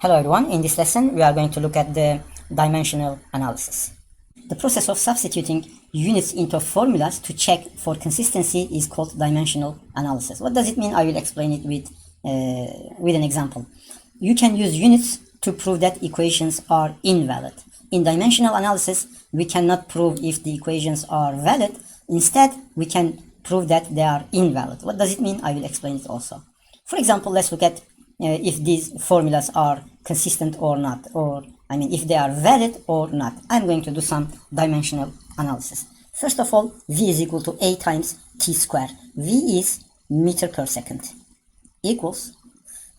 Hello everyone, in this lesson we are going to look at the dimensional analysis. The process of substituting units into formulas to check for consistency is called dimensional analysis. What does it mean? I will explain it with an example. You can use units to prove that equations are invalid. In dimensional analysis, we cannot prove if the equations are valid. Instead, we can prove that they are invalid. What does it mean? I will explain it also. For example, let's look at if these formulas are consistent or not, if they are valid or not. I'm going to do some dimensional analysis. First of all, v is equal to a times t square. V is meter per second equals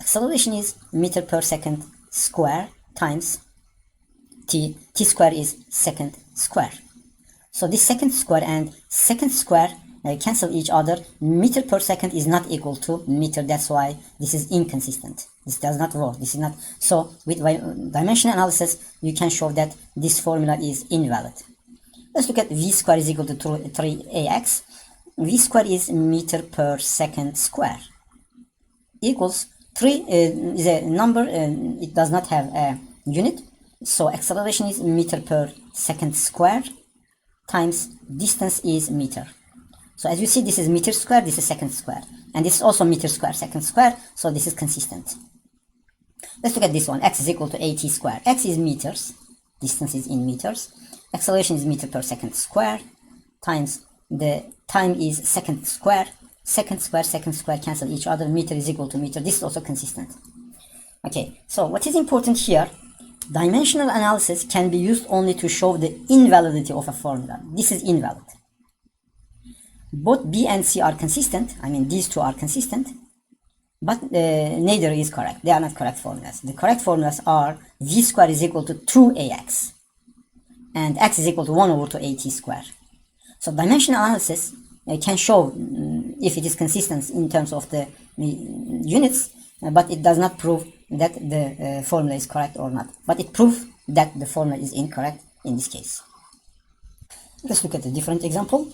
acceleration is meter per second square times t square is second square. So this second square and second square cancel each other. Meter per second is not equal to meter. That's why this is inconsistent. This does not work. This is not. So with dimensional analysis, you can show that this formula is invalid. Let's look at v square is equal to 3ax. V square is meter per second square equals 3 is a number. It does not have a unit. So acceleration is meter per second square times distance is meter. So as you see, this is meter square, this is second square, and this is also meter square, second square, so this is consistent. Let's look at this one. X is equal to at square. X is meters, distance is in meters, acceleration is meter per second square, times the time is second square cancel each other, meter is equal to meter. This is also consistent. Okay, so what is important here, dimensional analysis can be used only to show the invalidity of a formula. This is invalid. Both B and C are consistent, these two are consistent, but neither is correct. They are not correct formulas. The correct formulas are v square is equal to 2ax and x is equal to 1 over 2at square. So dimensional analysis can show if it is consistent in terms of the units, but it does not prove that the formula is correct or not. But it proves that the formula is incorrect in this case. Let's look at a different example.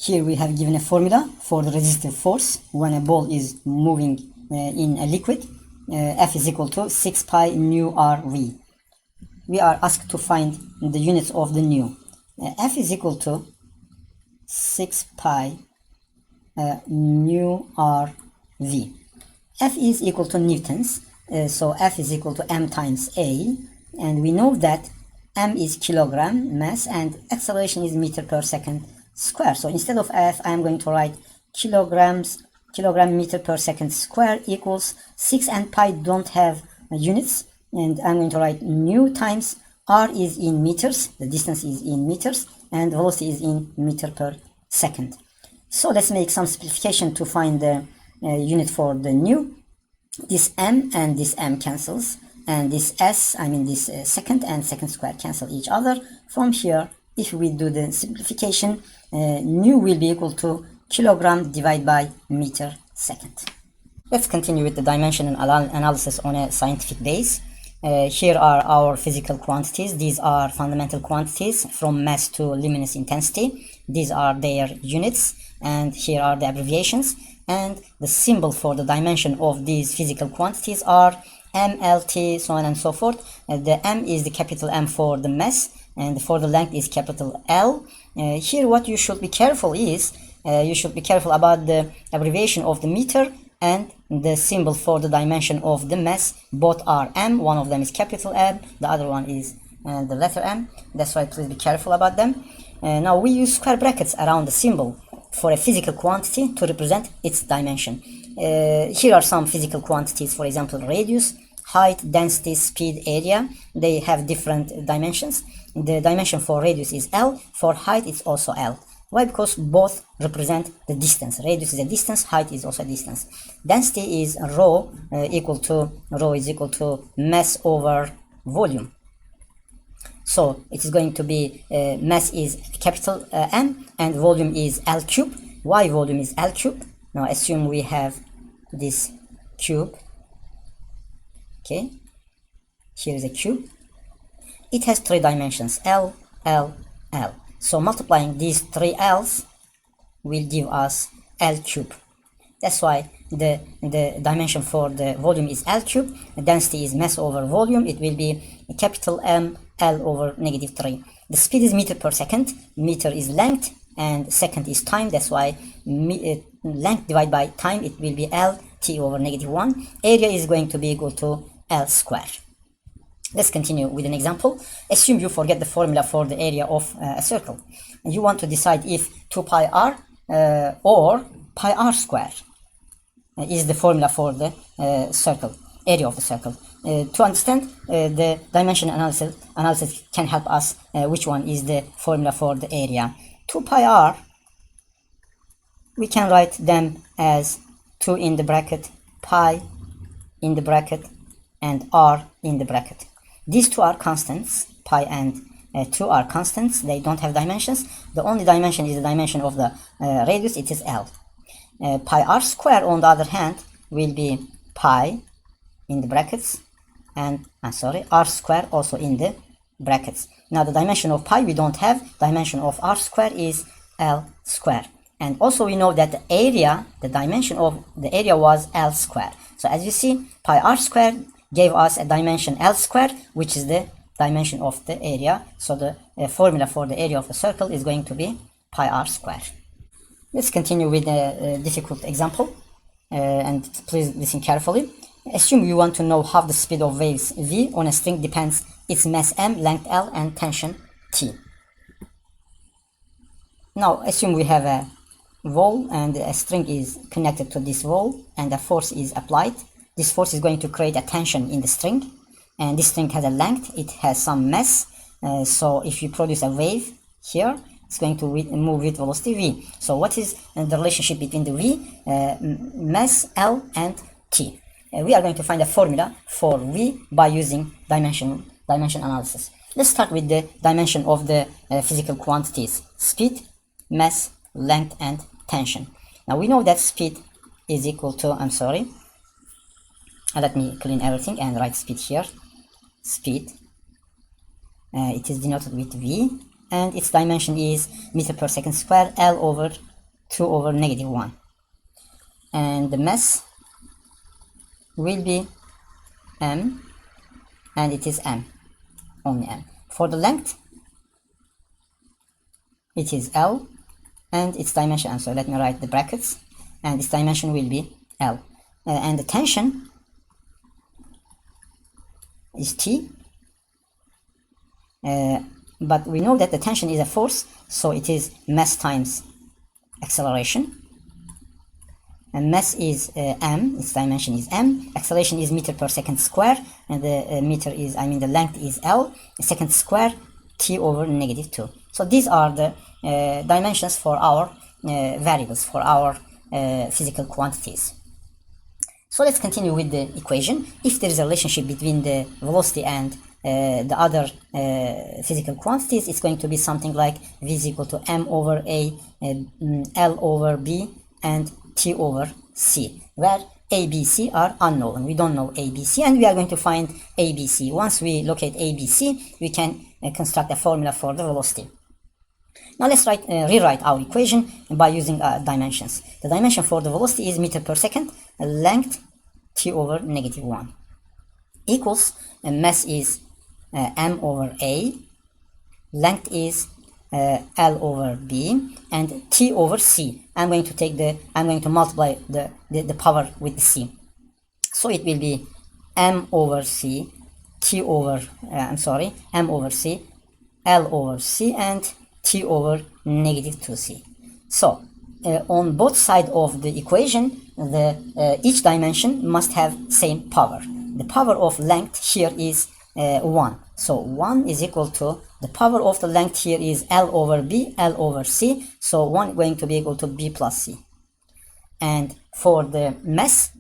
Here we have given a formula for the resistive force when a ball is moving in a liquid. F is equal to 6 pi nu rv. We are asked to find the units of the nu. F is equal to 6 pi nu rv. F is equal to newtons, so F is equal to m times a, and we know that m is kilogram mass and acceleration is meter per second square. So instead of F, I am going to write kilogram meter per second square equals 6 and pi don't have units, and I'm going to write nu times r is in meters, the distance is in meters, and velocity is in meter per second. So let's make some simplification to find the unit for the nu. This m and this m cancels, and this s, this second and second square cancel each other. From here, if we do the simplification, nu will be equal to kilogram divided by meter second. Let's continue with the dimensional analysis on a scientific base. Here are our physical quantities. These are fundamental quantities from mass to luminous intensity. These are their units, and here are the abbreviations. And the symbol for the dimension of these physical quantities are m, l, t, so on and so forth. The m is the capital M for the mass, and for the length is capital L. Here what you should be careful is, you should be careful about the abbreviation of the meter and the symbol for the dimension of the mass. Both are M, one of them is capital M, the other one is the letter M. That's why please be careful about them. Now we use square brackets around the symbol for a physical quantity to represent its dimension. Here are some physical quantities, for example, radius, height, density, speed, area. They have different dimensions. The dimension for radius is L, for height it's also L. Why? Because both represent the distance. Radius is a distance, height is also a distance. Density is rho is equal to mass over volume. So it is going to be mass is capital M and volume is L cube. Why volume is L cube? Now assume we have this cube. Okay, here is a cube. It has 3 dimensions, L, L, L. So multiplying these 3 L's will give us L cube. That's why the dimension for the volume is L cube, the density is mass over volume, it will be capital M L over negative 3. The speed is meter per second, meter is length, and second is time. That's why length divided by time, it will be L T over negative 1. Area is going to be equal to L square. Let's continue with an example. Assume you forget the formula for the area of a circle. And you want to decide if 2 pi r or pi r square is the formula for the circle, area of the circle. To understand, the dimension analysis can help us which one is the formula for the area. 2 pi r, we can write them as 2 in the bracket, pi in the bracket, and r in the bracket. These two are constants, pi and 2 are constants, they don't have dimensions. The only dimension is the dimension of the radius, it is L. Pi r square, on the other hand, will be pi in the brackets, and r square also in the brackets. Now the dimension of pi we don't have, dimension of r square is L square. And also we know that the area, the dimension of the area was L square. So as you see, pi r square gave us a dimension L square, which is the dimension of the area. So the formula for the area of a circle is going to be pi r square. Let's continue with a difficult example, and please listen carefully. Assume you want to know how the speed of waves v on a string depends its mass m, length L, and tension T. Now assume we have a wall and a string is connected to this wall and a force is applied. This force is going to create a tension in the string, and this string has a length, it has some mass, so if you produce a wave here, it's going to move with velocity v. So what is the relationship between the v, mass L, and T? We are going to find a formula for v by using dimension analysis. Let's start with the dimension of the physical quantities: speed, mass, length, and tension. Now we know that speed is equal to, let me clean everything and write speed here. Speed, it is denoted with v, and its dimension is meter per second square, L over 2 over negative 1. And the mass will be m, and it is m, only m. For the length, it is L, and its dimension, so let me write the brackets, and its dimension will be L. And the tension is T, but we know that the tension is a force, so it is mass times acceleration, and mass is m, its dimension is m, acceleration is meter per second square, and the the length is L, second square, T over negative 2. So these are the dimensions for our variables, for our physical quantities. So let's continue with the equation. If there is a relationship between the velocity and the other physical quantities, it's going to be something like v is equal to m over a, L over b, and t over c, where a, b, c are unknown. We don't know a, b, c, and we are going to find a, b, c. Once we locate a, b, c, we can construct a formula for the velocity. Now let's rewrite our equation by using dimensions. The dimension for the velocity is meter per second, length t over negative 1, equals mass is m over a, length is L over b, and t over c. I'm going to multiply the power with the c. So it will be m over c, m over c, L over c, and t over negative 2c. So on both sides of the equation, each dimension must have same power. The power of length here is 1. So 1 is equal to the power of the length here is L over b, L over c. So 1 is going to be equal to b plus c. And for the mass,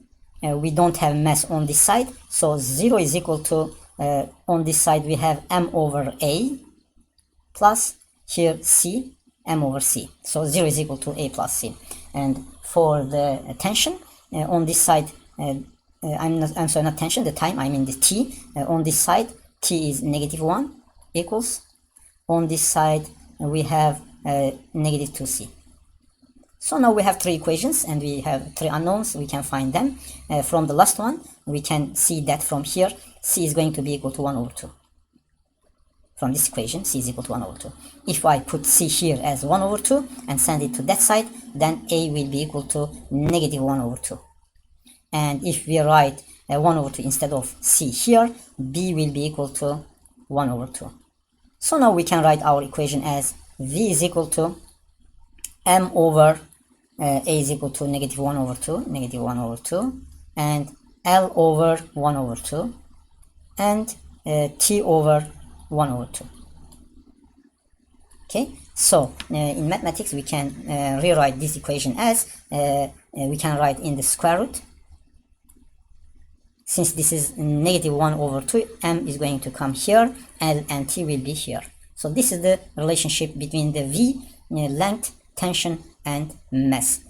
we don't have mass on this side. So 0 is equal to, on this side we have m over a plus here c, m over c. So 0 is equal to a plus c. And for the tension, on this side, not tension, the time, I mean the t. On this side, t is negative 1 equals. On this side, we have negative 2c. So now we have three equations and we have three unknowns. We can find them. From the last one, we can see that from here, c is going to be equal to 1 over 2. From this equation, c is equal to 1 over 2. If I put c here as 1 over 2 and send it to that side, then a will be equal to negative 1 over 2. And if we write 1 over 2 instead of c here, b will be equal to 1 over 2. So now we can write our equation as v is equal to m over a is equal to negative 1 over 2, negative 1 over 2, and L over 1 over 2, and T over 1 over 2. Okay, so in mathematics we can rewrite this equation as we can write in the square root. Since this is negative 1 over 2, m is going to come here, L and T will be here. So this is the relationship between the V, length, tension, and mass.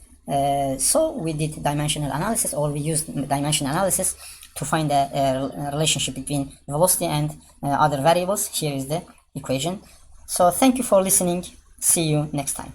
So we did dimensional analysis, or we used dimension analysis to find a relationship between velocity and other variables. Here is the equation. So thank you for listening. See you next time.